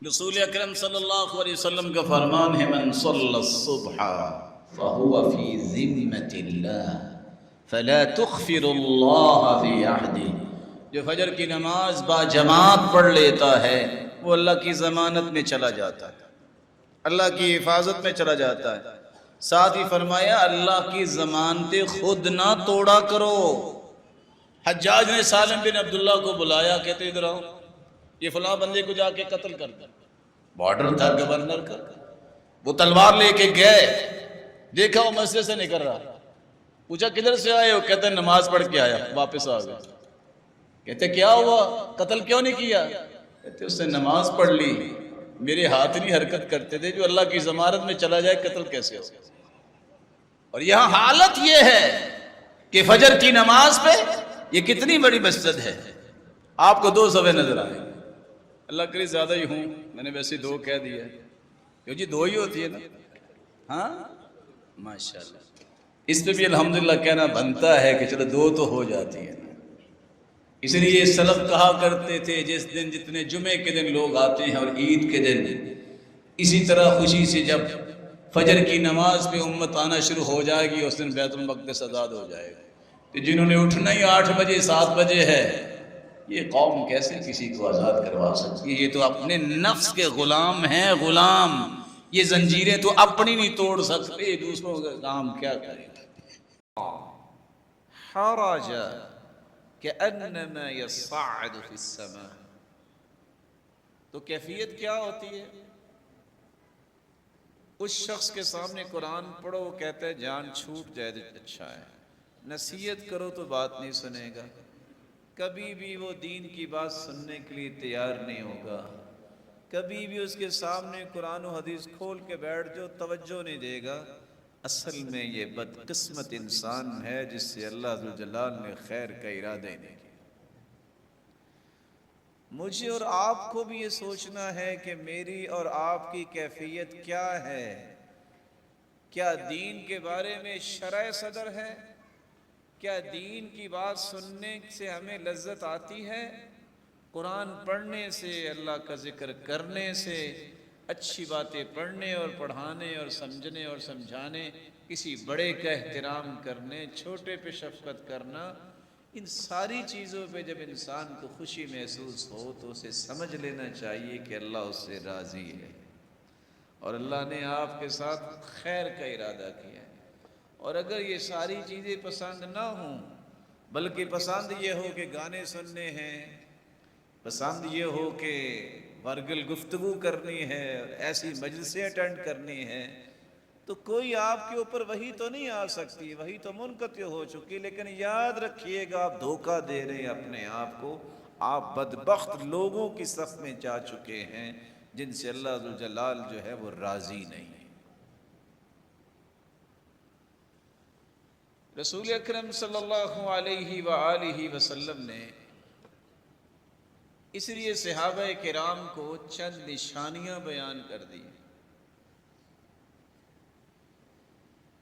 رسول اکرم صلی اللہ علیہ وسلم کا فرمان ہے من صلی الصبح فهو فی ذمۃ اللہ فلا تخفر اللہ فی عہدہ، جو فجر کی نماز با جماعت پڑھ لیتا ہے وہ اللہ کی ضمانت میں چلا جاتا ہے، اللہ کی حفاظت میں چلا جاتا ہے۔ ساتھ ہی فرمایا اللہ کی ضمانتیں خود نہ توڑا کرو۔ حجاج نے سالم بن عبداللہ کو بلایا، کہتے ادھر آؤ، یہ فلاں بندے کو جا کے قتل کر دو۔ بارڈر تھا گورنر کا، وہ تلوار لے کے گئے، دیکھا وہ مسجد سے نکل رہا، پوچھا کدھر سے آئے ہو؟ کہتے نماز پڑھ کے آیا، واپس آ گئے۔ کہتے کیا ہوا، قتل کیوں نہیں کیا؟ کہتے اس نے نماز پڑھ لی، میرے ہاتھ نہیں حرکت کرتے تھے، جو اللہ کی ضمانت میں چلا جائے قتل کیسے ہو؟ اور یہاں حالت یہ ہے کہ فجر کی نماز پہ یہ کتنی بڑی مسجد ہے، آپ کو دو صفحے نظر آئیں، اللہ کرے زیادہ ہی ہوں، میں نے ویسے دو کہہ دیا ہے، کیوں جی دو ہی ہوتی ہے نا، ہاں ماشاءاللہ، اس پہ بھی الحمدللہ کہنا بنتا ہے کہ چلو دو تو ہو جاتی ہے نا۔ اس لیے سلف کہا کرتے تھے جس دن جتنے جمعے کے دن لوگ آتے ہیں اور عید کے دن، اسی طرح خوشی سے جب فجر کی نماز پہ امت آنا شروع ہو جائے گی اس دن بیت المقدس آزاد ہو جائے گا۔ تو جنہوں نے اٹھنا ہی 8 بجے 7 بجے ہے، یہ قوم کیسے کسی کو آزاد کروا سکتی ہے؟ یہ تو اپنے نفس کے غلام ہیں، غلام، یہ زنجیریں تو اپنی نہیں توڑ سکتے، دوسروں کا کام کیا کریں۔ حرج کأنما یصعد فی السماء، تو کیفیت کیا ہوتی ہے؟ اس شخص کے سامنے قرآن پڑھو، وہ کہتا ہے جان چھوٹ جائے تو اچھا ہے، نصیحت کرو تو بات نہیں سنے گا، کبھی بھی وہ دین کی بات سننے کے لیے تیار نہیں ہوگا، کبھی بھی اس کے سامنے قرآن و حدیث کھول کے بیٹھ جو توجہ نہیں دے گا۔ اصل میں یہ بدقسمت انسان ہے جس سے اللہ ذوالجلال نے خیر کا ارادہ ہی نہیں کیا۔ مجھے اور آپ کو بھی یہ سوچنا ہے کہ میری اور آپ کی کیفیت کیا ہے؟ کیا دین کے بارے میں شرح صدر ہے؟ کیا دین کی بات سننے سے ہمیں لذت آتی ہے؟ قرآن پڑھنے سے، اللہ کا ذکر کرنے سے، اچھی باتیں پڑھنے اور پڑھانے اور سمجھنے اور سمجھانے، کسی بڑے کا احترام کرنے، چھوٹے پہ شفقت کرنا، ان ساری چیزوں پہ جب انسان کو خوشی محسوس ہو تو اسے سمجھ لینا چاہیے کہ اللہ اس سے راضی ہے اور اللہ نے آپ کے ساتھ خیر کا ارادہ کیا ہے۔ اور اگر یہ ساری چیزیں پسند نہ ہوں، بلکہ پسند یہ ہو کہ گانے سننے ہیں، پسند یہ ہو کہ ورگل گفتگو کرنی ہے، ایسی مجلسیں اٹینڈ کرنی ہیں، تو کوئی آپ کے اوپر وحی تو نہیں آ سکتی، وحی تو منقطع ہو چکی، لیکن یاد رکھیے گا آپ دھوکہ دے رہے ہیں اپنے آپ کو، آپ بدبخت لوگوں کی صف میں جا چکے ہیں جن سے اللہ ذوالجلال جو ہے وہ راضی نہیں۔ رسول اکرم صلی اللہ علیہ وآلہ وسلم نے اس لیے صحابہ کرام کو چند نشانیاں بیان کر دی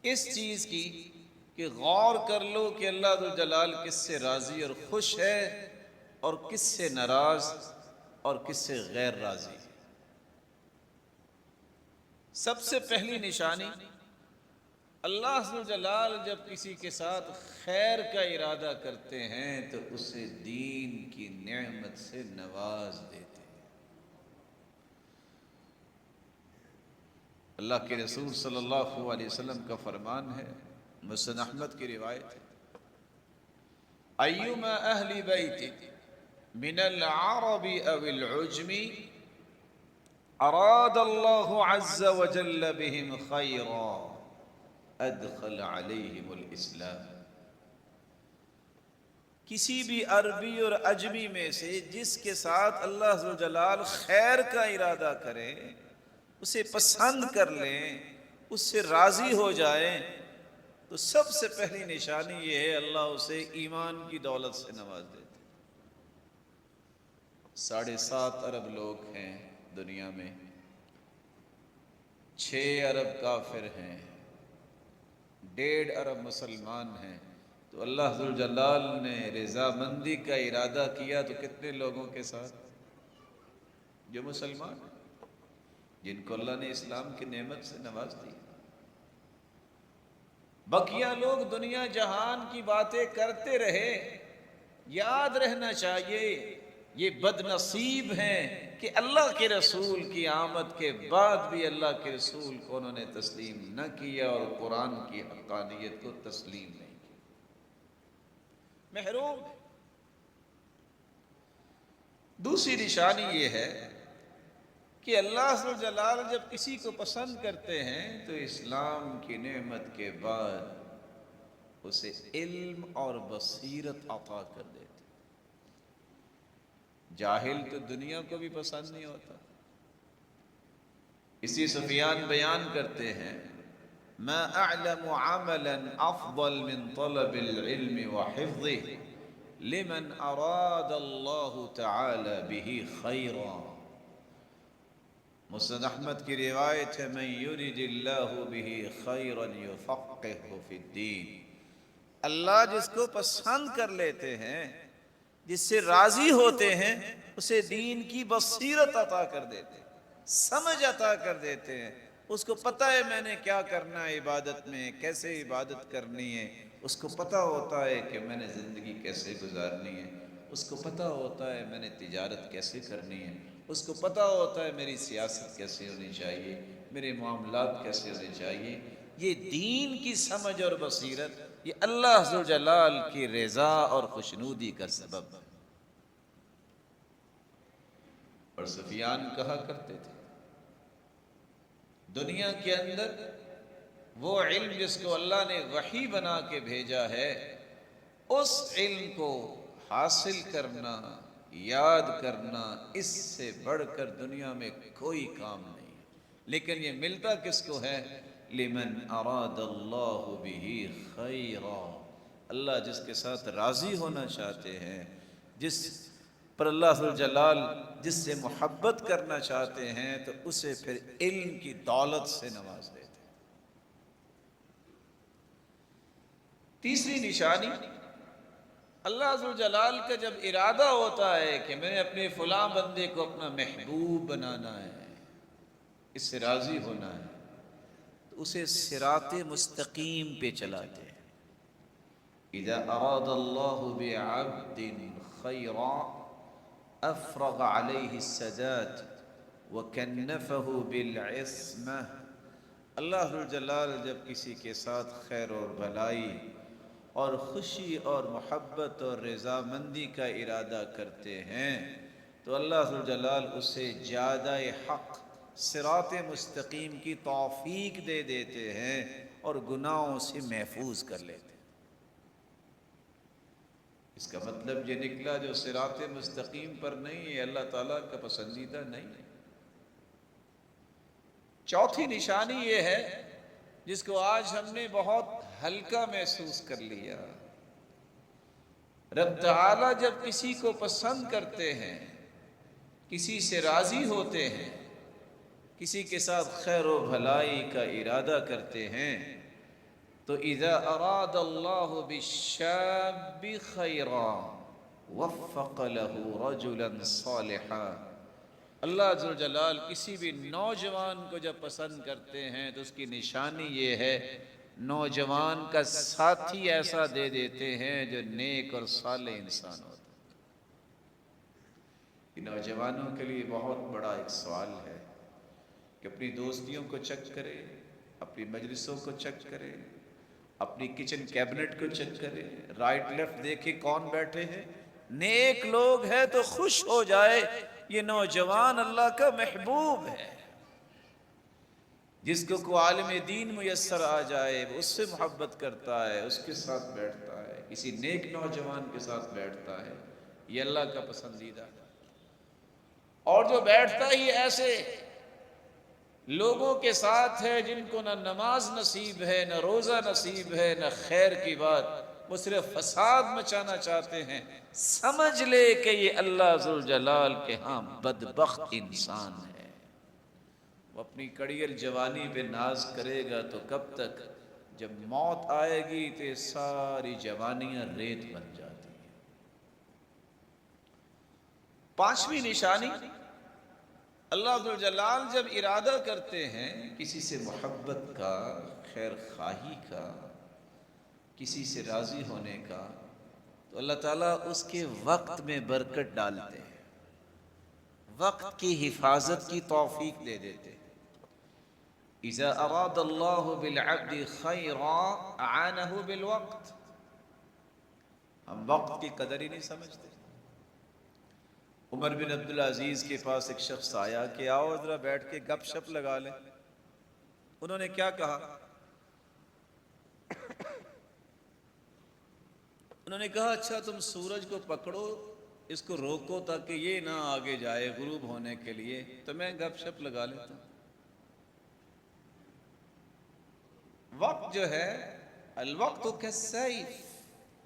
اس چیز کی کہ غور کر لو کہ اللہ ذوالجلال کس سے راضی اور خوش ہے اور کس سے ناراض اور کس سے غیر راضی۔ سب سے پہلی نشانی، اللہ ذوالجلال جب کسی کے ساتھ خیر کا ارادہ کرتے ہیں تو اسے دین کی نعمت سے نواز دیتے ہیں۔ اللہ کے رسول صلی اللہ علیہ وسلم کا فرمان ہے، مسند احمد کی روایت ہے، ایما اہل بیت من العرب او العجم اراد اللہ عز وجل بهم خیرا ادخل علیہم الاسلام، کسی بھی عربی اور عجمی میں سے جس کے ساتھ اللہ ذوالجلال خیر کا ارادہ کرے، اسے پسند کر لیں، اس سے راضی ہو جائیں، تو سب سے پہلی نشانی یہ ہے اللہ اسے ایمان کی دولت سے نواز دیتے۔ 7.5 ارب لوگ ہیں دنیا میں، 6 ارب کافر ہیں، 1.5 ارب مسلمان ہیں، تو اللہ ذوالجلال نے رضامندی کا ارادہ کیا تو کتنے لوگوں کے ساتھ؟ جو مسلمان ہیں۔ جن کو اللہ نے اسلام کی نعمت سے نواز دی. بقیہ لوگ دنیا جہان کی باتیں کرتے رہے، یاد رہنا چاہیے یہ بد نصیب ہیں کہ اللہ کے رسول کی آمد کے بعد بھی اللہ کے رسول کو انہوں نے تسلیم نہ کیا اور قرآن کی حقانیت کو تسلیم نہیں کیا. محروم. دوسری نشانی یہ ہے کہ اللہ ذو الجلال جب کسی کو پسند کرتے ہیں تو اسلام کی نعمت کے بعد اسے علم اور بصیرت عطا کر دیتے. جاہل تو دنیا کو بھی پسند نہیں ہوتا. اسی سفیان بیان کرتے ہیں ما اعلم عملا افضل من طلب العلم وحفظه لمن اراد اللہ تعالی به خیرا. مسند احمد کی روایت ہے من یرد اللہ به خیرا یفقهه فی الدین. اللہ جس کو پسند کر لیتے ہیں، جس سے راضی ہوتے ہیں، اسے دین کی بصیرت عطا کر دیتے ہیں، سمجھ عطا کر دیتے ہیں. اس کو پتہ ہے میں نے کیا کرنا ہے عبادت میں، کیسے عبادت کرنی ہے. اس کو پتہ ہوتا ہے کہ میں نے زندگی کیسے گزارنی ہے. اس کو پتہ ہوتا ہے میں نے تجارت کیسے کرنی ہے. اس کو پتہ ہوتا ہے میری سیاست کیسے ہونی چاہیے، میرے معاملات کیسے ہونے چاہیے. یہ دین کی سمجھ اور بصیرت یہ اللہ ذو جلال کی رضا اور خوشنودی کا سبب ہے. اور سفیان کہا کرتے تھے دنیا کے اندر وہ علم جس کو اللہ نے وحی بنا کے بھیجا ہے، اس علم کو حاصل کرنا، یاد کرنا، اس سے بڑھ کر دنیا میں کوئی کام نہیں. لیکن یہ ملتا کس کو ہے؟ لمن اراد اللہ به خیرا. اللہ جس کے ساتھ راضی ہونا چاہتے ہیں، جس پر اللہ ذو الجلال جس سے محبت کرنا چاہتے ہیں، تو اسے پھر علم کی دولت سے نواز دیتے ہیں. تیسری نشانی اللہ ذو الجلال کا جب ارادہ ہوتا ہے کہ میں نے اپنے فلاں بندے کو اپنا محبوب بنانا ہے، اس سے راضی ہونا ہے، تو اسے صراط مستقیم پہ چلاتے ہیں. اذا اراد اللہ بعبد خیرا افرغ علیہ السداد وکنفہ بالعصمہ. اللہ ذو الجلال جب کسی کے ساتھ خیر اور بھلائی اور خوشی اور محبت اور رضامندی کا ارادہ کرتے ہیں تو اللہ ذو الجلال اسے زیادہ حق صراط مستقیم کی توفیق دے دیتے ہیں اور گناہوں سے محفوظ کر لیتے ہیں. اس کا مطلب یہ نکلا جو صراط مستقیم پر نہیں ہے اللہ تعالیٰ کا پسندیدہ نہیں ہے. چوتھی نشانی یہ ہے جس کو آج ہم نے بہت ہلکا محسوس کر لیا. رب تعالیٰ جب کسی کو پسند کرتے ہیں، کسی سے راضی ہوتے ہیں، کسی کے ساتھ خیر و بھلائی کا ارادہ کرتے ہیں، تو اذا اراد اللہ بالشاب خیرا وفق له رجلا صالحا. اللہ ذو الجلال کسی بھی نوجوان کو جب پسند کرتے ہیں تو اس کی نشانی یہ ہے نوجوان کا ساتھی ایسا دے دیتے ہیں جو نیک اور صالح انسان ہوتا ہے. نوجوانوں کے لیے بہت بڑا ایک سوال ہے کہ اپنی دوستیوں کو چیک کرے، اپنی مجلسوں کو چیک کرے، اپنی کچن کیبنٹ کو چیک کرے، رائٹ لیفٹ دیکھے کون بیٹھے ہیں. نیک لوگ ہیں تو خوش ہو جائے یہ نوجوان اللہ کا محبوب ہے. جس کو عالم دین میسر آ جائے وہ اس سے محبت کرتا ہے، اس کے ساتھ بیٹھتا ہے، کسی نیک نوجوان کے ساتھ بیٹھتا ہے، یہ اللہ کا پسندیدہ ہے. اور جو بیٹھتا ہی ایسے لوگوں کے ساتھ ہے جن کو نہ نماز نصیب ہے، نہ روزہ نصیب ہے، نہ خیر کی بات، وہ صرف فساد مچانا چاہتے ہیں، سمجھ لے کہ یہ اللہ ذو الجلال کے ہاں بدبخت انسان ہے. وہ اپنی کڑیل جوانی پہ ناز کرے گا تو کب تک؟ جب موت آئے گی تو یہ ساری جوانیاں ریت بن جاتی ہیں. پانچویں نشانی اللہ ذوالجلال جب ارادہ کرتے ہیں کسی سے محبت کا، خیر خواہی کا، کسی سے راضی ہونے کا، تو اللہ تعالیٰ اس کے وقت میں برکت ڈالتے ہیں، وقت کی حفاظت کی توفیق دے دیتے ہیں۔ اذا اراد اللہ بالعبد خیرا اعانہ بالوقت۔ ہم وقت کی قدر ہی نہیں سمجھتے۔ عمر بن عبدالعزیز کے پاس ایک شخص آیا کہ آؤ ذرا بیٹھ کے گپ شپ لگا لیں۔ انہوں نے کیا کہا؟ انہوں نے کہا اچھا تم سورج کو پکڑو، اس کو روکو تاکہ یہ نہ آگے جائے غروب ہونے کے لیے، تو میں گپ شپ لگا لیتا ہوں۔ وقت جو ہے، الوقت کالسیف،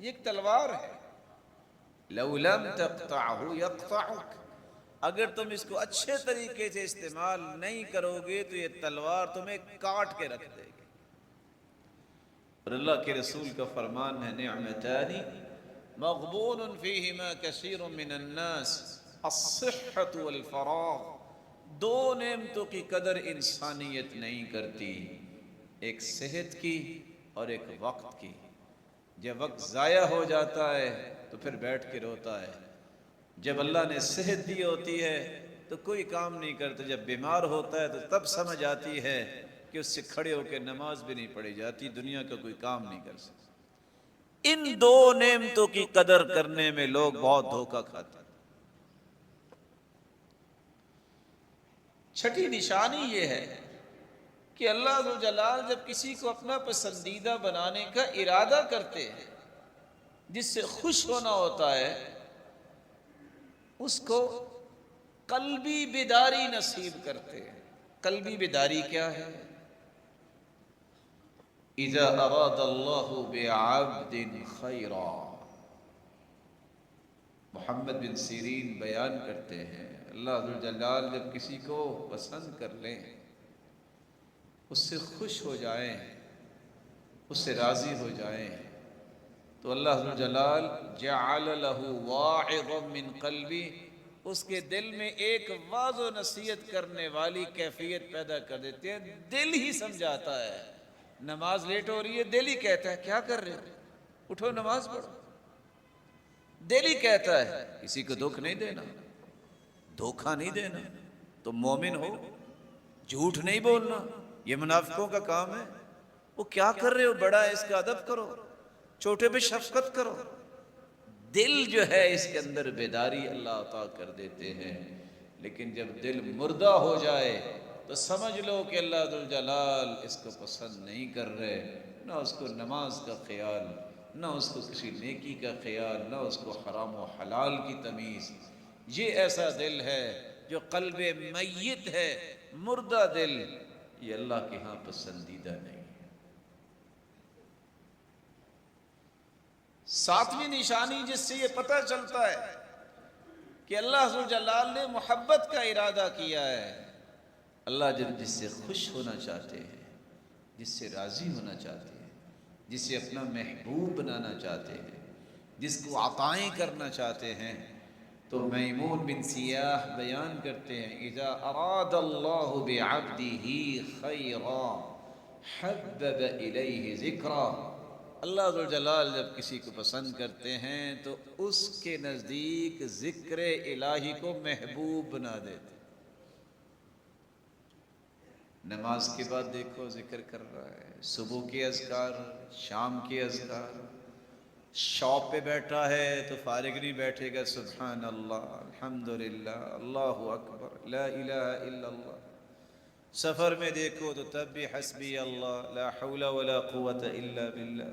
یہ ایک تلوار ہے، لو لم تقطعه يقطعك، اگر تم اس کو اچھے طریقے سے استعمال نہیں کرو گے تو یہ تلوار تمہیں کاٹ کے رکھ دے گی۔ اور اللہ کے رسول کا فرمان ہے نعمتان مغبون فیہما کثیر من الناس الصحۃ والفراغ، دو نعمتوں کی قدر انسانیت نہیں کرتی، ایک صحت کی اور ایک وقت کی۔ جب وقت ضائع ہو جاتا ہے تو پھر بیٹھ کے روتا ہے، جب اللہ نے صحت دی ہوتی ہے تو کوئی کام نہیں کرتا، جب بیمار ہوتا ہے تو تب سمجھ آتی ہے کہ اس سے کھڑے ہو کے نماز بھی نہیں پڑھی جاتی، دنیا کا کوئی کام نہیں کر سکتا۔ ان دو نعمتوں کی قدر کرنے میں لوگ بہت دھوکہ کھاتے ہیں۔ چھٹی نشانی یہ ہے کہ اللہ ذوالجلال جب کسی کو اپنا پسندیدہ بنانے کا ارادہ کرتے ہیں، جس سے خوش ہونا ہوتا ہے، اس کو قلبی بیداری نصیب کرتے ہیں۔ قلبی بیداری کیا ہے؟ اذا اراد اللہ بعبد خیرا، محمد بن سیرین بیان کرتے ہیں اللہ ذوالجلال جب کسی کو پسند کر لیں، اس سے خوش ہو جائیں، اس سے راضی ہو جائیں، تو اللہ ذوالجلال جعل له واعظا من قلبی، اس کے دل میں ایک واعظ و نصیحت کرنے والی کیفیت پیدا کر دیتے ہیں۔ دل ہی سمجھاتا ہے، نماز لیٹ ہو رہی ہے، دل ہی کہتا ہے کیا کر رہے ہو، اٹھو نماز پڑھو۔ دل ہی کہتا ہے کسی کو دکھ نہیں دینا، دھوکہ نہیں دینا، تم مومن ہو، جھوٹ نہیں بولنا، یہ منافقوں کا کام ہے۔ وہ کیا کر رہے ہو، بڑا ہے اس کا ادب کرو، چھوٹے پہ شفقت کرو۔ دل جو ہے اس کے اندر بیداری اللہ عطا کر دیتے ہیں۔ لیکن جب دل مردہ ہو جائے تو سمجھ لو کہ اللہ ذوالجلال اس کو پسند نہیں کر رہے، نہ اس کو نماز کا خیال، نہ اس کو کسی نیکی کا خیال، نہ اس کو حرام و حلال کی تمیز۔ یہ ایسا دل ہے جو قلب میت ہے، مردہ دل، یہ اللہ کے ہاں پسندیدہ نہیں۔ ساتویں نشانی جس سے یہ پتہ چلتا ہے کہ اللہ ذوالجلال نے محبت کا ارادہ کیا ہے، اللہ جس سے خوش ہونا چاہتے ہیں، جس سے راضی ہونا چاہتے ہیں، جس سے اپنا محبوب بنانا چاہتے ہیں، جس کو عطائیں کرنا چاہتے ہیں، تو میمون بن سیاح بیان کرتے ہیں اذا اراد اللہ بعبدہ خیرا حبب الیہ ذکرا، اللہ ذوالجلال جب کسی کو پسند کرتے ہیں تو اس کے نزدیک ذکر الہی کو محبوب بنا دیتے۔ نماز کے بعد دیکھو ذکر کر رہا ہے، صبح کے اذکار، شام کے اذکار، شاپ پہ بیٹھا ہے تو فارغ نہیں بیٹھے گا، سبحان اللہ، الحمدللہ، اللہ اکبر، لا الہ الا اللہ۔ سفر میں دیکھو تو تب بھی حسبی اللہ، لا حول ولا قوت الا باللہ۔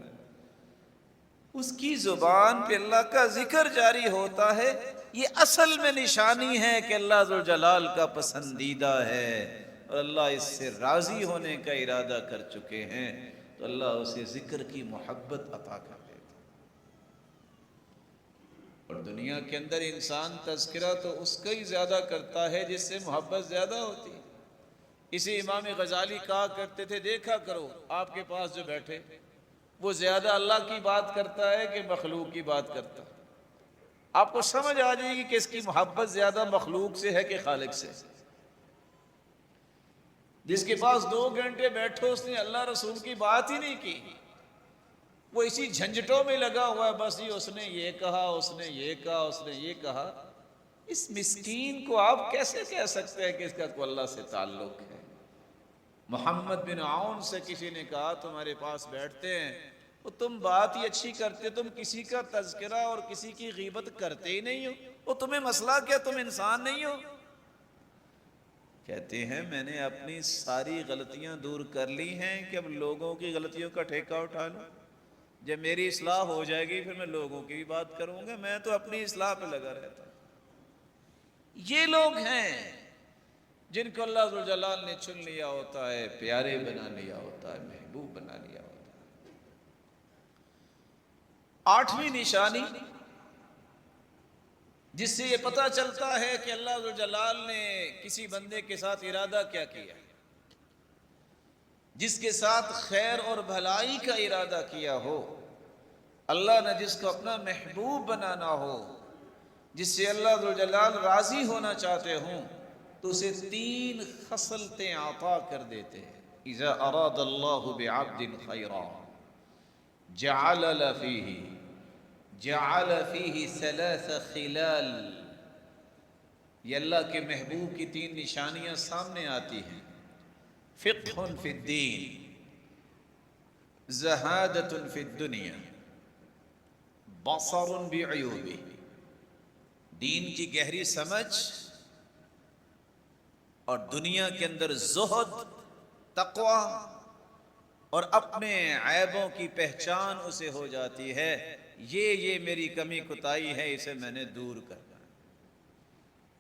اس کی زبان پہ اللہ کا ذکر جاری ہوتا ہے، یہ اصل میں نشانی ہے کہ اللہ ذوالجلال کا پسندیدہ ہے اور اللہ اس سے راضی ہونے کا ارادہ کر چکے ہیں، تو اللہ اسے ذکر کی محبت عطا کر دیتا۔ اور دنیا کے اندر انسان تذکرہ تو اس کا ہی زیادہ کرتا ہے جس سے محبت زیادہ ہوتی ہے۔ اسی امام غزالی کہا کرتے تھے دیکھا کرو آپ کے پاس جو بیٹھے وہ زیادہ اللہ کی بات کرتا ہے کہ مخلوق کی بات کرتا ہے، آپ کو سمجھ آ جائے گی کہ اس کی محبت زیادہ مخلوق سے ہے کہ خالق سے۔ جس کے پاس 2 گھنٹے بیٹھو اس نے اللہ رسول کی بات ہی نہیں کی، وہ اسی جھنجٹوں میں لگا ہوا ہے، بس یہ اس نے یہ کہا، اس نے یہ کہا، اس نے یہ کہا۔ اس مسکین کو آپ کیسے کہہ سکتے ہیں کہ اس کا کوئی اللہ سے تعلق ہے؟ محمد بن عون سے کسی نے کہا تمہارے پاس بیٹھتے ہیں، وہ تم بات ہی اچھی کرتے، تم کسی کا تذکرہ اور کسی کی غیبت کرتے ہی نہیں ہو، وہ تمہیں مسئلہ کیا، تم انسان نہیں ہو؟ کہتے ہیں میں نے اپنی ساری غلطیاں دور کر لی ہیں کہ اب لوگوں کی غلطیوں کا ٹھیکہ اٹھا لوں، جب میری اصلاح ہو جائے گی پھر میں لوگوں کی بھی بات کروں گا، میں تو اپنی اصلاح پہ لگا رہتا ہوں۔ یہ لوگ ہیں جن کو اللہ ذوالجلال نے چن لیا ہوتا ہے، پیارے بنا لیا ہوتا ہے، محبوب بنا لیا ہوتا ہے۔ 8ویں نشانی جس سے یہ پتہ چلتا ہے کہ اللہ ذوالجلال نے کسی بندے کے ساتھ ارادہ کیا کیا، جس کے ساتھ خیر اور بھلائی کا ارادہ کیا ہو، اللہ نے جس کو اپنا محبوب بنانا ہو، جس سے اللہ ذوالجلال راضی ہونا چاہتے ہوں، تو اسے 3 خصلتیں عطا کر دیتے ہیں۔ اذا اراد اللہ بعبد خیرا جعل فیہ 3 خلال۔ یہ اللہ کے محبوب کی 3 نشانیاں سامنے آتی ہیں۔ فقہ فی الدین، زہادۃ فی الدنیا، بصر بعیوبہ۔ دین کی گہری سمجھ اور دنیا کے اندر زہد، تقوی اور اپنے عیبوں کی پہچان اسے ہو جاتی ہے، یہ میری کمی کوتاہی ہے، اسے میں نے دور کرنا۔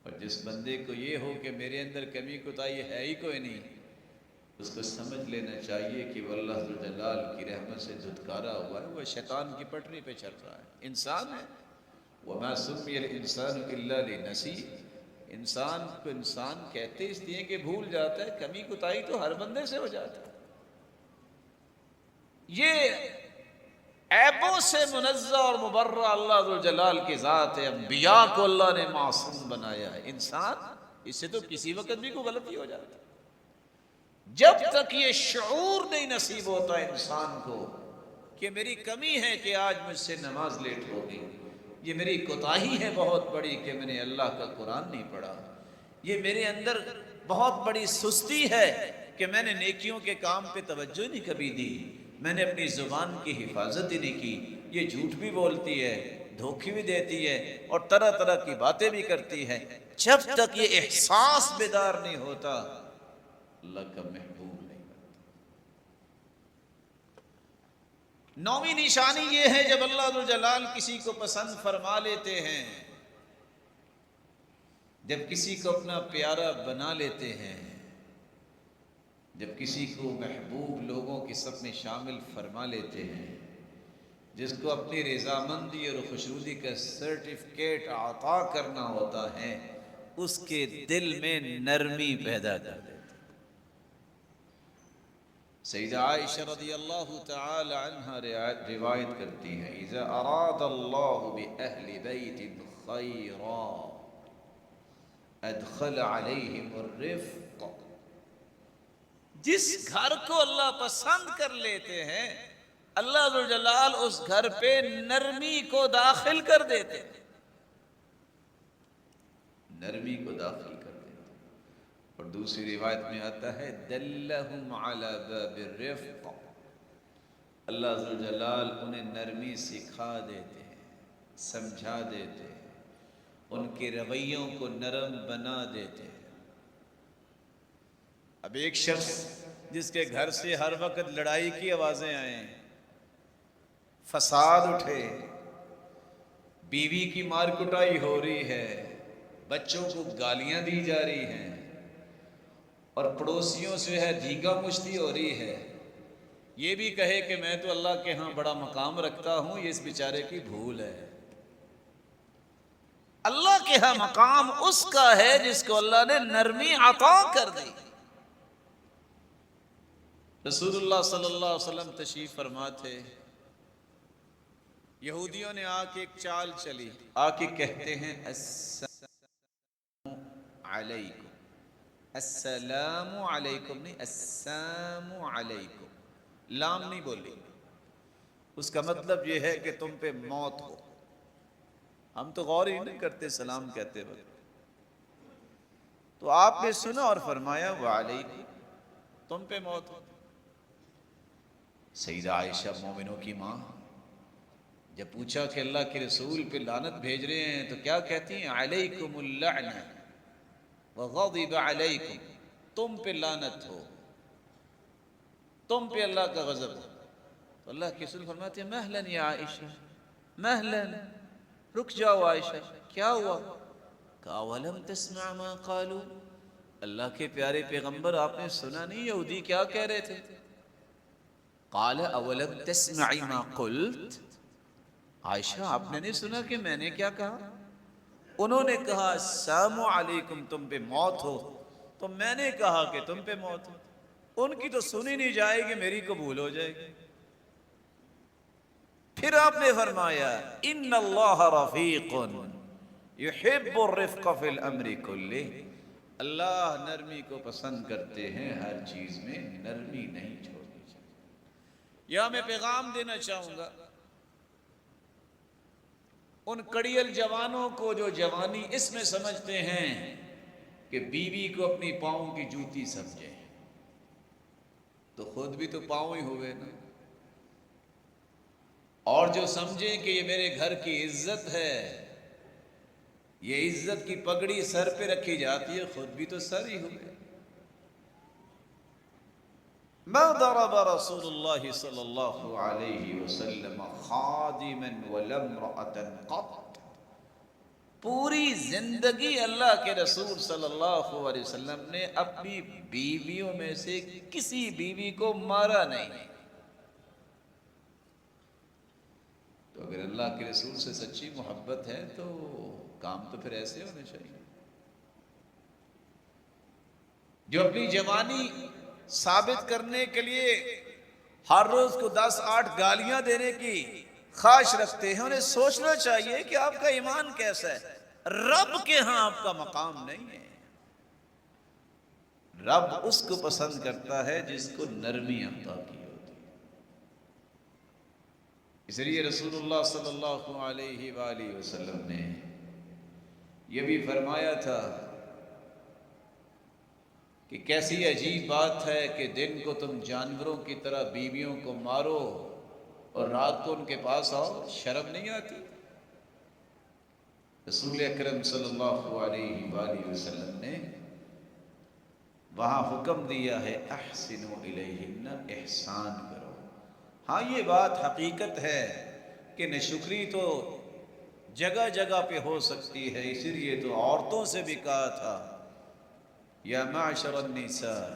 اور جس بندے کو یہ ہو کہ میرے اندر کمی کوتاہی ہے ہی کوئی نہیں، اس کو سمجھ لینا چاہیے کہ وہ اللہ ذوالجلال کی رحمت سے دھتکارا ہوا ہے، وہ شیطان کی پٹری پہ چل رہا ہے، انسان ہے۔ وَمَا سُمِّيَ الْإِنسَانُ إِلَّا لِنَسِيهِ۔ انسان کو انسان کہتے اس لیے کہ بھول جاتا ہے، کمی کوتاہی تو ہر بندے سے ہو جاتا ہے۔ یہ عیبوں سے منزہ اور مبرہ اللہ ذوالجلال کی ذات ہے۔ انبیاء کو اللہ نے معصوم بنایا ہے، انسان اس سے تو کسی وقت بھی کوئی غلطی ہو جاتی ہے۔ جب تک یہ شعور نہیں نصیب ہوتا انسان کو کہ میری کمی ہے کہ آج مجھ سے نماز لیٹ ہو گئی، یہ میری کوتاہی ہے بہت بڑی کہ میں نے اللہ کا قرآن نہیں پڑھا، یہ میرے اندر بہت بڑی سستی ہے کہ میں نے نیکیوں کے کام پہ توجہ نہیں کبھی دی، میں نے اپنی زبان کی حفاظت ہی نہیں کی، یہ جھوٹ بھی بولتی ہے، دھوکے بھی دیتی ہے اور طرح طرح کی باتیں بھی کرتی ہے۔ جب تک یہ احساس بیدار نہیں ہوتا، اللہ کا محبوب نہیں بنتا۔ 9ویں نشانی یہ ہے جب اللہ ذوالجلال کسی کو پسند فرما لیتے ہیں، جب کسی کو اپنا پیارا بنا لیتے ہیں، جب کسی کو محبوب لوگوں کی صف میں شامل فرما لیتے ہیں، جس کو اپنی رضامندی اور خوشنودی کا سرٹیفکیٹ عطا کرنا ہوتا ہے، اس کے دل میں نرمی پیدا کر دیتے۔ سیدہ عائشہ رضی اللہ تعالی عنہ روایت کرتی ہیں، اذا اراد اللہ بأہل بیت خیرا ادخل علیہم الرفق۔ جس گھر کو اللہ پسند کر لیتے ہیں، اللہ ذوالجلال اس گھر پہ نرمی کو داخل کر دیتے ہیں، نرمی کو داخل کر دیتے ہیں۔ اور دوسری روایت میں آتا ہے دلہم علی باب الرفق، اللہ ذوالجلال انہیں نرمی سکھا دیتے ہیں، سمجھا دیتے ہیں، ان کے رویوں کو نرم بنا دیتے ہیں۔ اب ایک شخص جس کے گھر سے ہر وقت لڑائی کی آوازیں آئیں، فساد اٹھے، بیوی کی مار کٹائی ہو رہی ہے، بچوں کو گالیاں دی جا رہی ہیں اور پڑوسیوں سے ہے دھیگا مشتی ہو رہی ہے، یہ بھی کہے کہ میں تو اللہ کے ہاں بڑا مقام رکھتا ہوں، یہ اس بیچارے کی بھول ہے۔ اللہ کے ہاں مقام اس کا ہے جس کو اللہ نے نرمی عطا کر دی۔ رسول اللہ صلی اللہ علیہ وسلم تشریف فرما تھے، یہودیوں نے آ کے ایک چال چلی، آ کے کہتے ہیں السلام علیکم، السلام علیکم نہیں، السلام علیکم، لام نہیں بولی۔ اس کا مطلب یہ ہے کہ تم پہ موت ہو۔ ہم تو غور ہی نہیں کرتے سلام کہتے وقت، تو آپ نے سنا اور فرمایا وعلیکم، تم پہ موت ہو۔ سیدہ عائشہ مومنوں کی ماں جب پوچھا کہ اللہ کے رسول پہ لعنت بھیج رہے ہیں تو کیا کہتی ہیں؟ علیکم اللعنہ وغضب علیکم، تم پہ لعنت ہو، تم پہ اللہ کا غضب ہو۔ تو اللہ کے رسول فرماتے ہیں مہلا یا عائشہ، مہلا، رک جاؤ عائشہ، کیا ہوا؟ کہ اولم تسمع ما قالوا، اللہ کے پیارے پیغمبر آپ نے سنا نہیں یہودی کیا کہہ رہے تھے؟ قال اولم تسمعی ما قلت، عائشہ آپ نے نہیں سنا کہ میں نے کیا کہا؟ انہوں نے کہا السلام علیکم، تم پہ موت ہو، تو میں نے کہا کہ تم پہ موت ہو۔ ان کی تو سنی نہیں جائے گی، میری قبول ہو جائے گی۔ پھر آپ نے فرمایا ان اللہ رفیق یحب الرفق فی الامر کلہ، اللہ نرمی کو پسند کرتے ہیں، ہر چیز میں نرمی نہیں چھوڑنی چاہیے۔ یا میں پیغام دینا چاہوں گا ان کڑیل جوانوں کو جو جوانی اس میں سمجھتے ہیں کہ بیوی کو اپنی پاؤں کی جوتی سمجھے، تو خود بھی تو پاؤں ہی ہوئے نا، اور جو سمجھیں کہ یہ میرے گھر کی عزت ہے، یہ عزت کی پگڑی سر پہ رکھی جاتی ہے، خود بھی تو سر ہی ہوئے۔ ما ضرب رسول اللہ صلی اللہ علیہ وسلم خادما ولا امرأة قط، پوری زندگی اللہ کے رسول صلی اللہ علیہ وسلم نے اپنی بیویوں میں سے کسی بیوی کو مارا نہیں۔ تو اگر اللہ کے رسول سے سچی محبت ہے تو کام تو پھر ایسے ہونے چاہیے۔ جو اپنی جوانی ثابت کرنے کے لیے ہر روز کو 10-8 گالیاں دینے کی خواہش رکھتے ہیں، انہیں سوچنا چاہیے کہ آپ کا ایمان کیسا ہے۔ رب کے ہاں آپ کا مقام نہیں ہے۔ رب اس کو پسند کرتا ہے جس کو نرمی عطا کی ہوتی ہے۔ اس لیے رسول اللہ صلی اللہ علیہ وآلہ وسلم نے یہ بھی فرمایا تھا کہ کیسی عجیب بات ہے کہ دن کو تم جانوروں کی طرح بیویوں کو مارو اور رات کو ان کے پاس آؤ، شرم نہیں آتی؟ رسول اکرم صلی اللہ علیہ وآلہ وسلم نے وہاں حکم دیا ہے احسنوا الیہن، احسان کرو۔ ہاں یہ بات حقیقت ہے کہ ناشکری تو جگہ جگہ پہ ہو سکتی ہے، اسی لیے تو عورتوں سے بھی کہا تھا یا معشر النساء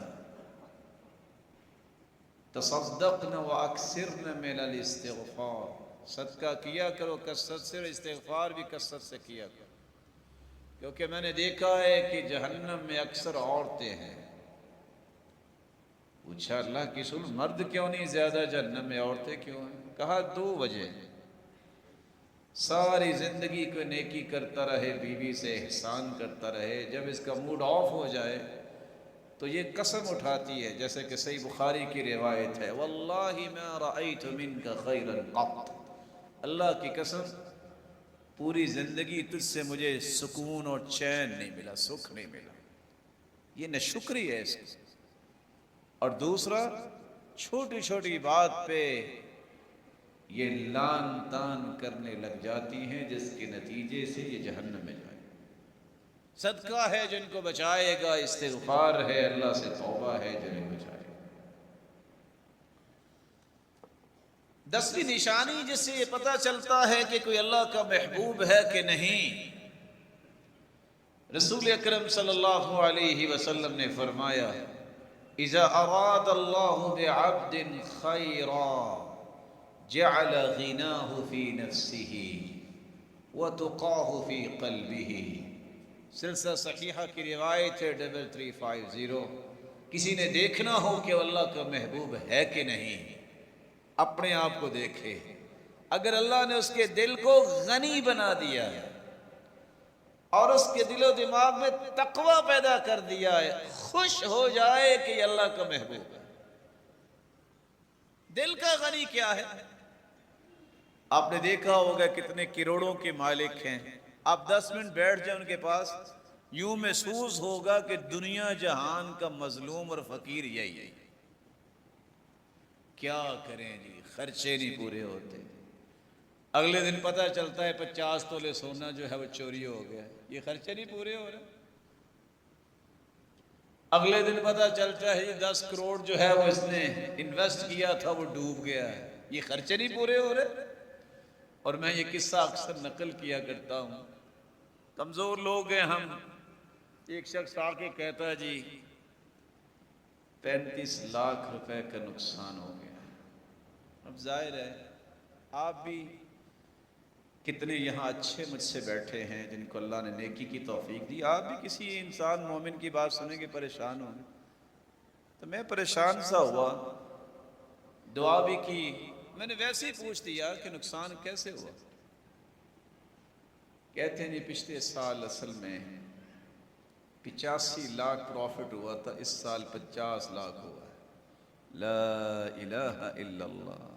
تصدقن واکثرن من الاستغفار، صدقہ کیا کرو کثرت سے، اور استغفار بھی کثرت سے کیا کرو، کیونکہ میں نے دیکھا ہے کہ جہنم میں اکثر عورتیں ہیں۔ پوچھا اللہ کی رسول مرد کیوں نہیں زیادہ جہنم میں، عورتیں کیوں ہیں؟ کہا 2 وجہ۔ ساری زندگی کو نیکی کرتا رہے، بیوی سے احسان کرتا رہے، جب اس کا موڈ آف ہو جائے تو یہ قسم اٹھاتی ہے، جیسے کہ صحیح بخاری کی روایت ہے واللہ ما رأیت منک خیرا قط، اللہ کی قسم پوری زندگی تجھ سے مجھے سکون اور چین نہیں ملا، سکھ نہیں ملا۔ یہ ناشکری ہے اس کی۔ اور دوسرا، چھوٹی چھوٹی بات پہ یہ لان تان کرنے لگ جاتی ہیں، جس کے نتیجے سے یہ جہنم میں جائے۔ صدقہ ہے جن کو بچائے گا، استغفار ہے، اللہ سے توبہ ہے جو انہیں بچائے گا۔ 10ویں نشانی جس سے یہ پتہ چلتا ہے کہ کوئی اللہ کا محبوب ہے کہ نہیں، رسول اکرم صلی اللہ علیہ وسلم نے فرمایا اذا اراد اللہ بعبد خیرا جعل غناہ فی نفسہ وتقاہ فی قلبہ، سلسلہ صحیحہ کی روایت ہے 3350۔ کسی نے دیکھنا ہو کہ اللہ کا محبوب ہے کہ نہیں، اپنے آپ کو دیکھے۔ اگر اللہ نے اس کے دل کو غنی بنا دیا اور اس کے دل و دماغ میں تقوی پیدا کر دیا ہے، خوش ہو جائے کہ یہ اللہ کا محبوب ہے۔ دل کا غنی کیا ہے؟ آپ نے دیکھا ہوگا کتنے کروڑوں کے مالک ہیں، آپ 10 منٹ بیٹھ جائیں ان کے پاس، یوں محسوس ہوگا کہ دنیا جہان کا مظلوم اور فقیر یہی ہے۔ کیا کریں جی، خرچے نہیں پورے ہوتے۔ اگلے دن پتہ چلتا ہے 50 تولے سونا جو ہے وہ چوری ہو گیا، یہ خرچے نہیں پورے ہو رہے۔ اگلے دن پتہ چلتا ہے 10 کروڑ جو ہے وہ اس نے انویسٹ کیا تھا وہ ڈوب گیا ہے، یہ خرچے نہیں پورے ہو رہے۔ اور میں یہ قصہ اکثر نقل کیا کرتا ہوں، کمزور لوگ ہیں ہم، ایک شخص آ کے کہتا ہے جی 35 لاکھ روپے کا نقصان ہو گیا۔ اب ظاہر ہے آپ بھی کتنے یہاں اچھے مجھ سے بیٹھے ہیں جن کو اللہ نے نیکی کی توفیق دی، آپ بھی کسی انسان مومن کی بات سنیں گے پریشان ہوں گے۔ تو میں پریشان سا ہوا، دعا بھی کی، میں نے ویسے ہی پوچھ دیا کہ نقصان کیسے ہوا؟ کہتے ہیں نہیں پچھلے سال اصل میں 85 لاکھ پروفٹ ہوا تھا، اس سال 50 لاکھ ہوا ہے۔ لا الہ الا اللہ۔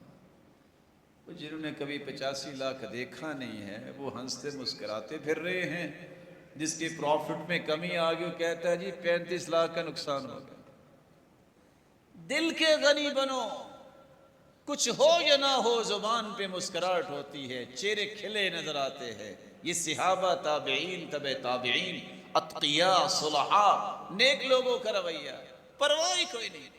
جنہوں نے کبھی 85 لاکھ دیکھا نہیں ہے وہ ہنستے مسکراتے پھر رہے ہیں، جس کی پروفٹ میں کمی آ گئی وہ کہتا ہے جی 35 لاکھ کا نقصان ہو گیا۔ دل کے غنی بنو، کچھ ہو یا نہ ہو زبان پہ مسکراہٹ ہوتی ہے، چہرے کھلے نظر آتے ہیں۔ یہ صحابہ، تابعین، تبع تابعین، اتقیاء، صلحاء، نیک لوگوں کا رویہ، پرواہ ہی کوئی نہیں۔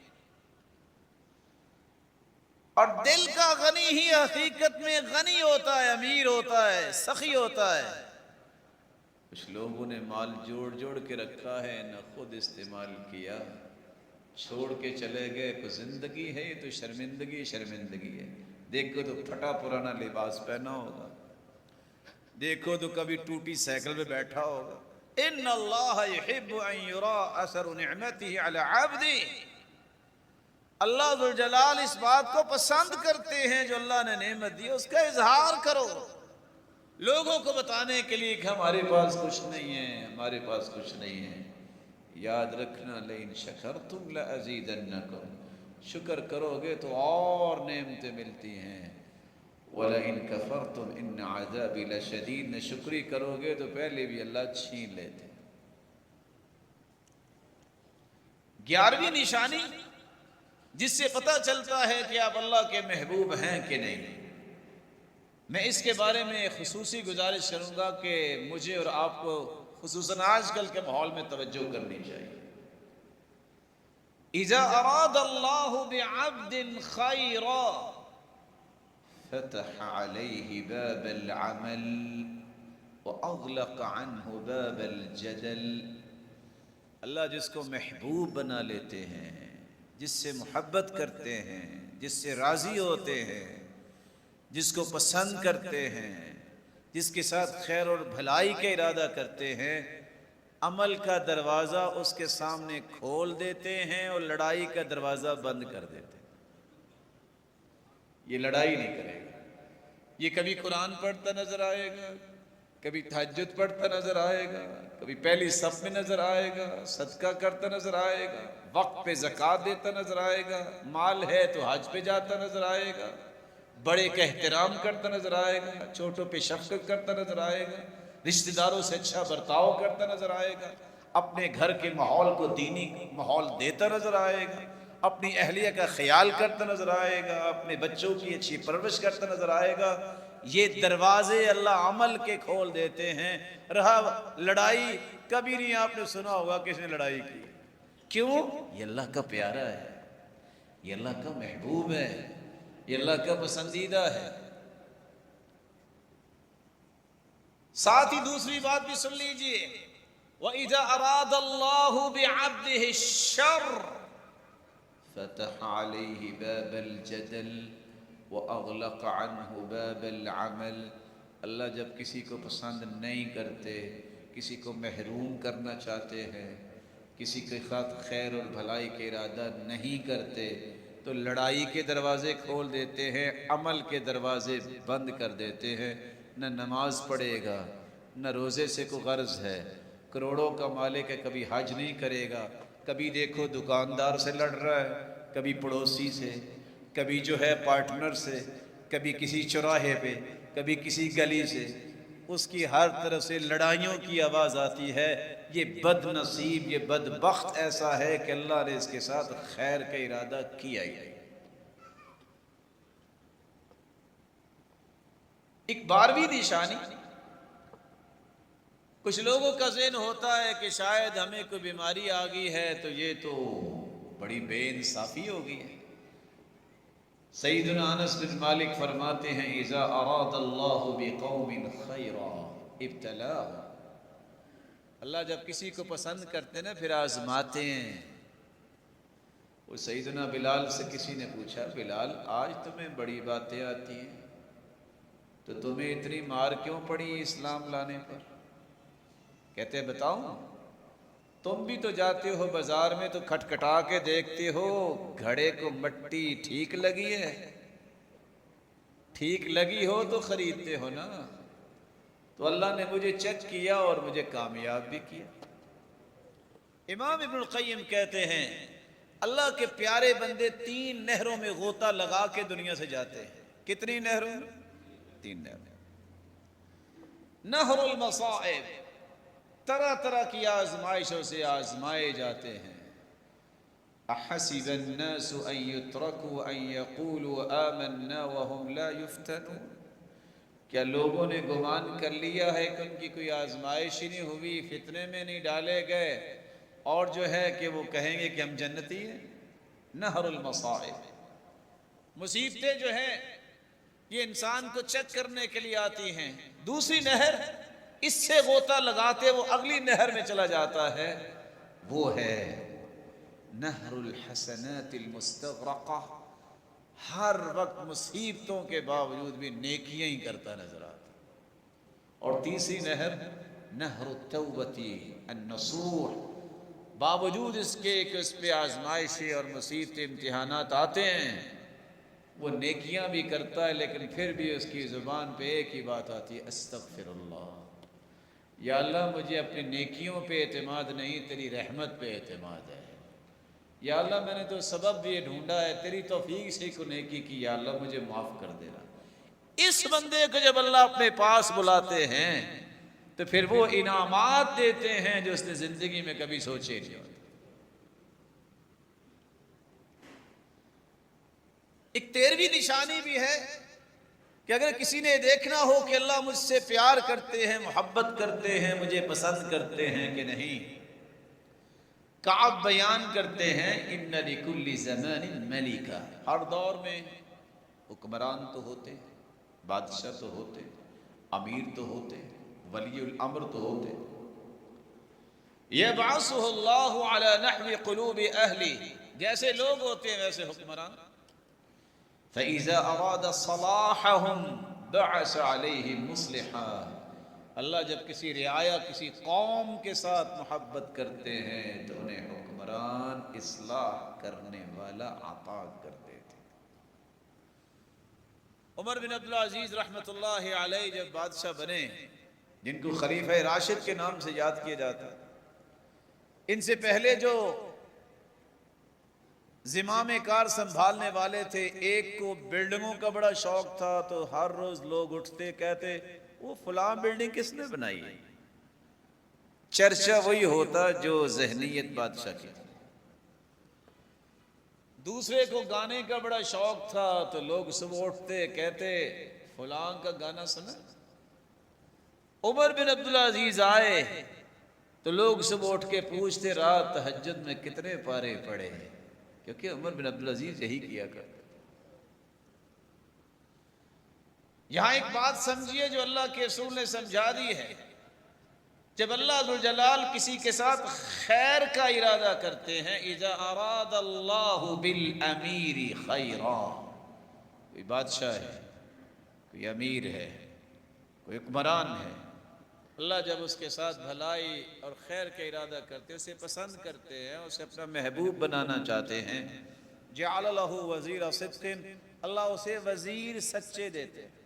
اور دل کا غنی ہی حقیقت میں غنی ہوتا ہے، امیر ہوتا ہے، سخی ہوتا ہے۔ کچھ لوگوں نے مال جوڑ جوڑ کے رکھا ہے، نہ خود استعمال کیا، چھوڑ کے چلے گئے۔ کوئی زندگی ہے یہ تو شرمندگی شرمندگی ہے۔ دیکھو تو پھٹا پرانا لباس پہنا ہوگا، دیکھو تو کبھی ٹوٹی سائیکل پہ بیٹھا ہوگا۔ ان اللہ یحب ان یرا اثر نعمتہ علی عبدہ، اللہ ذوالجلال اس بات کو پسند کرتے ہیں جو اللہ نے نعمت دی اس کا اظہار کرو، لوگوں کو بتانے کے لیے کہ ہمارے پاس کچھ نہیں ہے، ہمارے پاس کچھ نہیں ہے۔ یاد رکھنا لئن شکرتم لازیدنکم، شکر کرو گے تو اور نعمتیں ملتی ہیں۔ وَلَئِن كَفَرْتُمْ إِنَّ عَذَابِي لَشَدِيدٌ، نہ شکری کرو گے تو پہلے بھی اللہ چھین لیتے۔ 11ویں نشانی جس سے پتہ چلتا ہے کہ آپ اللہ کے محبوب ہیں کہ نہیں، میں اس کے بارے میں خصوصی گزارش کروں گا کہ مجھے اور آپ کو خصوصاً آج کل کے ماحول میں توجہ کرنی چاہیے۔ اذا اراد اللہ بعبد خیرا فتح علیہ باب العمل واغلق عنہ باب الجدل۔ اللہ جس کو محبوب بنا لیتے ہیں، جس سے محبت کرتے ہیں، جس سے راضی ہوتے ہیں، جس کو پسند کرتے ہیں، جس کے ساتھ خیر اور بھلائی کا ارادہ کرتے ہیں، عمل کا دروازہ اس کے سامنے کھول دیتے ہیں اور لڑائی کا دروازہ بند کر دیتے ہیں۔ یہ لڑائی نہیں کرے گا، یہ کبھی قرآن پڑھتا نظر آئے گا، کبھی تہجد پڑھتا نظر آئے گا، کبھی پہلی صف میں نظر آئے گا، صدقہ کرتا نظر آئے گا، وقت پہ زکوٰۃ دیتا نظر آئے گا، مال ہے تو حج پہ جاتا نظر آئے گا، بڑے کا احترام کرتا نظر آئے گا، چھوٹوں پہ شفقت کرتا نظر آئے گا، رشتہ داروں سے اچھا برتاؤ کرتا نظر آئے گا، اپنے گھر کے ماحول کو دینی ماحول دیتا نظر آئے گا، اپنی اہلیہ کا خیال کرتا نظر آئے گا، اپنے بچوں کی اچھی پرورش کرتا نظر آئے گا۔ یہ دروازے اللہ عمل کے کھول دیتے ہیں۔ رہا لڑائی، کبھی نہیں آپ نے سنا ہوگا کس نے لڑائی کی، کیوں؟ یہ اللہ کا پیارا ہے، یہ اللہ کا محبوب ہے، یہ اللہ کا پسندیدہ ہے۔ ساتھ ہی دوسری بات بھی سن لیجئے، وَإِذَا أَرَادَ اللَّهُ بِعَبْدِهِ الشَّرَّ فَتَحَ عَلَيْهِ بَابَ الْجَدَلِ وَأَغْلَقَ عَنْهُ بَابَ الْعَمَلِ۔ اللہ جب کسی کو پسند نہیں کرتے، کسی کو محروم کرنا چاہتے ہیں، کسی کے ساتھ خیر اور بھلائی کے ارادہ نہیں کرتے تو لڑائی کے دروازے کھول دیتے ہیں، عمل کے دروازے بند کر دیتے ہیں۔ نہ نماز پڑھے گا، نہ روزے سے کوئی غرض ہے، کروڑوں کا مالک ہے، کبھی حج نہیں کرے گا، کبھی دیکھو دکاندار سے لڑ رہا ہے، کبھی پڑوسی سے، کبھی جو ہے پارٹنر سے، کبھی کسی چوراہے پہ، کبھی کسی گلی سے، اس کی ہر طرف سے لڑائیوں کی آواز آتی ہے۔ یہ بد نصیب، یہ بدبخت ایسا ہے کہ اللہ نے اس کے ساتھ خیر کا ارادہ کیا ہی نہیں۔ ایک 12ویں نشانی، کچھ لوگوں کا ذہن ہوتا ہے کہ شاید ہمیں کوئی بیماری آ گئی ہے تو یہ تو بڑی بے انصافی ہو گئی ہے۔ سیدنا انس بن مالک فرماتے ہیں اذا اراد اللہ بقوم خیرا ابتلاہ، اللہ جب کسی کو پسند کرتے نا پھر آزماتے ہیں۔ وہ سیدنا بلال سے کسی نے پوچھا، بلال آج تمہیں بڑی باتیں آتی ہیں تو تمہیں اتنی مار کیوں پڑی اسلام لانے پر؟ کہتے بتاؤں؟ تم بھی تو جاتے ہو بازار میں تو کھٹکھٹا کے دیکھتے ہو گھڑے کو مٹی ٹھیک لگی ہے، ٹھیک لگی ہو تو خریدتے ہو نا۔ تو اللہ نے مجھے چیک کیا اور مجھے کامیاب بھی کیا۔ امام ابن القیم کہتے ہیں اللہ کے پیارے بندے 3 نہروں میں غوطہ لگا کے دنیا سے جاتے ہیں۔ کتنی نہروں؟ 3 نہروں۔ نہر المصائب، طرح طرح کی آزمائشوں سے آزمائے جاتے ہیں۔ احسب الناس ان يتركوا ان يقولوا آمنا وهم لا يفتنون، کیا لوگوں نے گمان کر لیا ہے کہ ان کی کوئی آزمائش ہی نہیں ہوئی، فتنے میں نہیں ڈالے گئے اور جو ہے کہ وہ کہیں گے کہ ہم جنتی ہیں؟ نہر المصائب، مصیبتیں جو ہیں یہ انسان کو چیک کرنے کے لیے آتی ہیں۔ دوسری نہر، اس سے غوطہ لگاتے وہ اگلی نہر میں چلا جاتا ہے، وہ ہے نہر الحسنات المستغرقہ، ہر وقت مصیبتوں کے باوجود بھی نیکیاں ہی کرتا نظر آتا۔ اور تیسری نہر نہر التوبۃ النصوح، باوجود اس کے کہ اس پہ آزمائشیں اور مصیبتیں امتحانات آتے ہیں وہ نیکیاں بھی کرتا ہے، لیکن پھر بھی اس کی زبان پہ ایک ہی بات آتی ہے استغفر اللہ، یا اللہ مجھے اپنی نیکیوں پہ اعتماد نہیں تیری رحمت پہ اعتماد ہے، یا اللہ میں نے تو سبب بھی یہ ڈھونڈا ہے تیری توفیق سے کو نیکی کی، یا اللہ مجھے معاف کر دینا۔ اس بندے کو جب اللہ اپنے پاس بلاتے ہیں تو پھر وہ انعامات دیتے ہیں جو اس نے زندگی میں کبھی سوچے نہیں ہوتے۔ ایک 13ویں نشانی بھی ہے کہ اگر کسی نے دیکھنا ہو کہ اللہ مجھ سے پیار کرتے ہیں، محبت کرتے ہیں، مجھے پسند کرتے ہیں کہ نہیں، کعب بیان کرتے ہیں ان لکل زمان ملکہ، ہر دور میں حکمران تو ہوتے، بادشاہ تو ہوتے، امیر تو ہوتے، ولی الامر تو ہوتے، یبعثہ اللہ علی نحو قلوب اہلی، جیسے لوگ ہوتے ہیں ویسے حکمران۔ فَإِذَا أَرَادَ صَلَاحَهُمْ بَعَثَ عَلَيْهِمْ مُصْلِحًا، اللہ جب کسی رعایا کسی قوم کے ساتھ محبت کرتے ہیں تو انہیں حکمران اصلاح کرنے والا عطا کرتے تھے۔ عمر بن عبدالعزیز رحمۃ اللہ علیہ جب بادشاہ بنے، جن کو خلیفہ راشد کے نام سے یاد کیا جاتا، ان سے پہلے جو زمام کار سنبھالنے والے تھے، ایک کو بلڈنگوں کا بڑا شوق تھا تو ہر روز لوگ اٹھتے کہتے وہ فلاں بلڈنگ کس نے بنائی ہے، چرچا وہی ہوتا جو ذہنیت بادشاہ کی تھی۔ دوسرے کو گانے کا بڑا شوق تھا تو لوگ صبح اٹھتے کہتے فلاں کا گانا سنا۔ عمر بن عبدالعزیز آئے تو لوگ صبح اٹھ کے پوچھتے رات تہجد میں کتنے پارے پڑے ہیں، کیونکہ عمر بن عبدالعزیز یہی کیا کرتے۔ یہاں ایک بات سمجھیے جو اللہ کے رسول نے سمجھا دی ہے، جب اللہ ذوالجلال کسی کے ساتھ خیر کا ارادہ کرتے ہیں، اذا اراد اللہ بالامیر خیرا، کوئی بادشاہ ہے، کوئی امیر ہے، کوئی حکمران ہے، اللہ جب اس کے ساتھ بھلائی اور خیر کا ارادہ کرتے ہیں، اسے پسند کرتے ہیں، اسے اپنا محبوب بنانا چاہتے ہیں، جعل لہ وزیر صدق، اللہ اسے وزیر سچے دیتے ہیں۔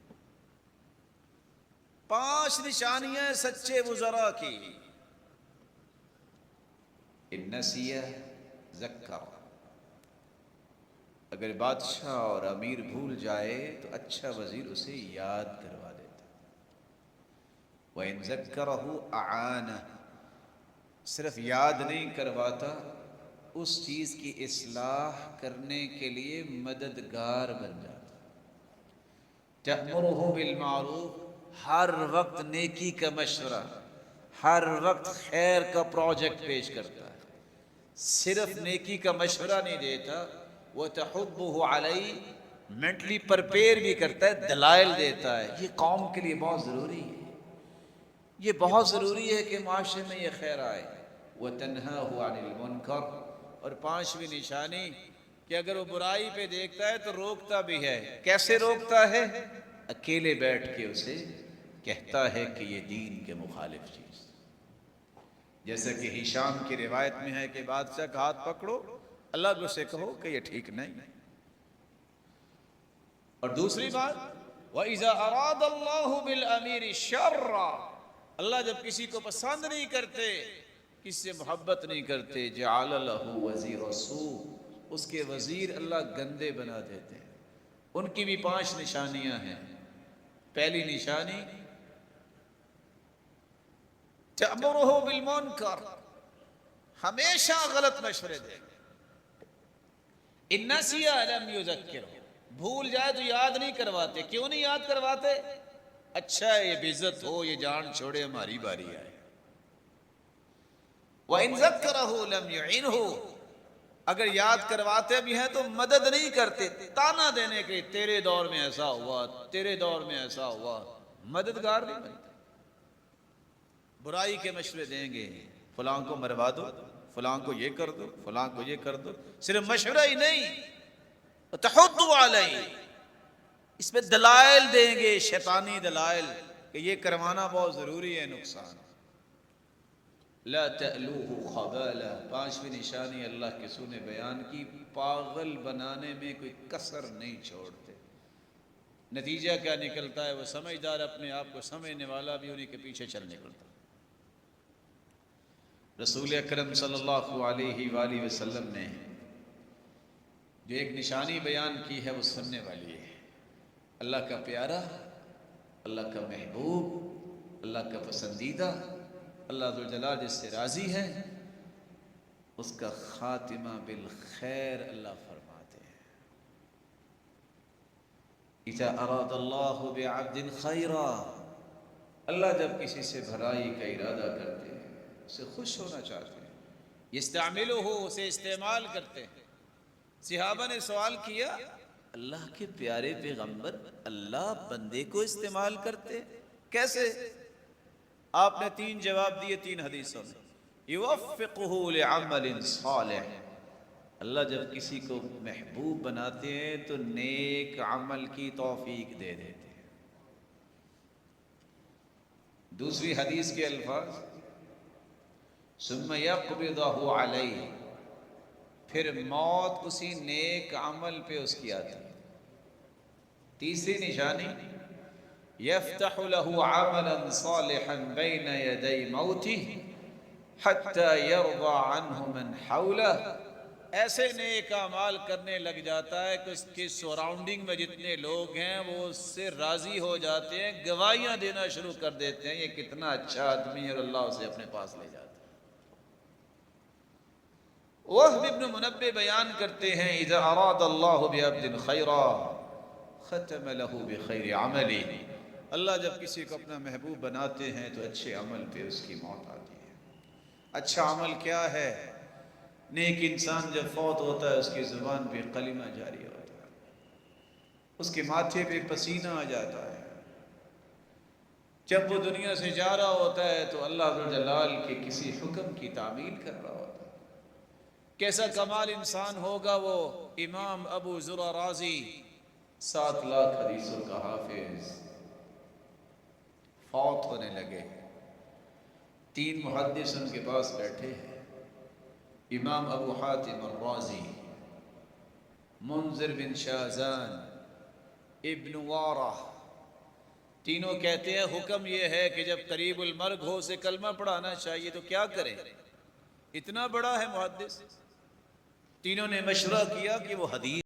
5 نشانیاں سچے وزراء کی. ان نسیہ ذکر، اگر بادشاہ اور امیر بھول جائے تو اچھا وزیر اسے یاد کروا دیتا. وَإِن ذَكَّرَهُ أَعَانَهُ، صرف یاد نہیں کرواتا، اس چیز کی اصلاح کرنے کے لیے مددگار بن جاتا. تَأْمُرُهُ بِالْمَعْرُوفِ، ہر وقت نیکی کا مشورہ، ہر وقت خیر کا پروجیکٹ پیش کرتا ہے. صرف نیکی کا مشورہ نہیں دیتا، وَتَحُضُّهُ عَلَيْهِ، مینٹلی پرپیئر بھی کرتا ہے، دلائل دیتا ہے. یہ قوم کے لیے بہت ضروری ہے، یہ بہت ضروری ہے کہ معاشرے میں یہ خیر آئے. وَتَنْهَاهُ عَنِ الْمُنْكَرِ، اور 5ویں نشانی کہ اگر وہ برائی پہ دیکھتا ہے تو روکتا بھی ہے. کیسے روکتا ہے؟ اکیلے بیٹھ کے اسے کہتا ہے کہ یہ دین کے مخالف چیز. جیسا کہ ہشام کی روایت میں ہے کہ بادشاہ کا ہاتھ پکڑو، الگ اسے کہو کہ یہ ٹھیک نہیں. اور دوسری بات، وَإِذَا أَرَادَ اللَّهُ بِالْأَمِيرِ شَرًّا، اللہ جب کسی کو پسند نہیں کرتے، کسی سے محبت نہیں کرتے، جَعَلَ لَهُ وَزِيرَ سُوءٍ، اس کے وزیر اللہ گندے بنا دیتے ہیں. ان کی بھی 5 نشانیاں ہیں. پہلی نشانی، تَأْمُرُهُ بِالْمُنْكَرِ، ہمیشہ غلط مشورے دے. اِن نَسِیَ لَمْ يُذَكِّرْهُ، بھول جائے تو یاد نہیں کرواتے. کیوں نہیں یاد کرواتے؟ اچھا ہے یہ بے عزت ہو، یہ جان چھوڑے، ہماری باری آئے. وَإِن ذَكَّرَهُ لَمْ يُعِنْهُ، اگر یاد کرواتے بھی ہیں تو مدد نہیں کرتے، تانا دینے کے تیرے دور میں ایسا ہوا، تیرے دور میں ایسا ہوا. مددگار نہیں بنتے. برائی کے مشورے دیں گے، فلاں کو مروا دو، فلاں کو یہ کر دو، فلاں کو یہ کر دو. صرف مشورہ ہی نہیں، تحض علیہ، اس میں دلائل دیں گے، شیطانی دلائل کہ یہ کروانا بہت ضروری ہے. نقصان. لا تألوه خبالا، 5ویں نشانی اللہ کے سونے بیان کی، پاگل بنانے میں کوئی کسر نہیں چھوڑتے. نتیجہ کیا نکلتا ہے؟ وہ سمجھدار، اپنے آپ کو سمجھنے والا بھی انہی کے پیچھے چل نکلتا. رسول اکرم صلی اللہ علیہ وآلہ وسلم نے جو ایک نشانی بیان کی ہے وہ سننے والی ہے. اللہ کا پیارا، اللہ کا محبوب، اللہ کا پسندیدہ، اللہ ذوالجلال جس سے راضی ہے، اس کا خاتمہ بالخیر اللہ فرماتے ہیں. اذا اراد اللہ بعبد خیرا، اللہ جب کسی سے بھلائی کا ارادہ کرتے ہیں، اسے خوش ہونا چاہتے ہیں، یستعملہ، اسے استعمال کرتے ہیں. صحابہ نے سوال کیا، اللہ کے پیارے پیغمبر، اللہ بندے کو استعمال کرتے کیسے؟ آپ نے 3 جواب دیے 3 حدیثوں میں. یوفقہ لعمل صالح، اللہ جب کسی کو محبوب بناتے ہیں تو نیک عمل کی توفیق دے دیتے ہیں. دوسری حدیث کے الفاظ، ثم یقبضہ علیہ، پھر موت اسی نیک عمل پہ اس کی آتی ہے. تیسری نشانی، یفتح له عملا صالحا بین یدی موتہ حتی یرضى عنہ من حولہ، ایسے نیک اعمال کرنے لگ جاتا ہے کہ اس کی سراؤنڈنگ میں جتنے لوگ ہیں وہ اس سے راضی ہو جاتے ہیں، گواہیاں دینا شروع کر دیتے ہیں، یہ کتنا اچھا آدمی ہے، اور اللہ اسے اپنے پاس لے جاتا ہے. وہب ابن منبہ بیان کرتے ہیں، اذا اراد اللہ بعبد خیرا ختم له بخیر عملی، اللہ جب کسی کو اپنا محبوب بناتے ہیں تو اچھے عمل پہ اس کی موت آتی ہے. اچھا عمل کیا ہے؟ نیک انسان جب فوت ہوتا ہے اس کی زبان پہ کلمہ جاری ہوتا ہے، اس کے ماتھے پہ پسینہ آ جاتا ہے. جب وہ دنیا سے جا رہا ہوتا ہے تو اللہ ذوالجلال کے کسی حکم کی تعمیل کر رہا ہوتا ہے. کیسا کمال انسان ہوگا وہ! امام ابو زرع رازی، 7 لاکھ حدیثوں کا حافظ، فوت ہونے لگے. 3 محدث ان کے پاس بیٹھے ہیں، امام ابو حاتم الرازی، منذر بن شازان، ابن وارہ، تینوں کہتے ہیں حکم یہ ہے کہ جب قریب المرگ ہو اسے کلمہ پڑھانا چاہیے، تو کیا کریں؟ اتنا بڑا ہے محدث۔ تینوں نے مشورہ کیا کہ وہ حدیث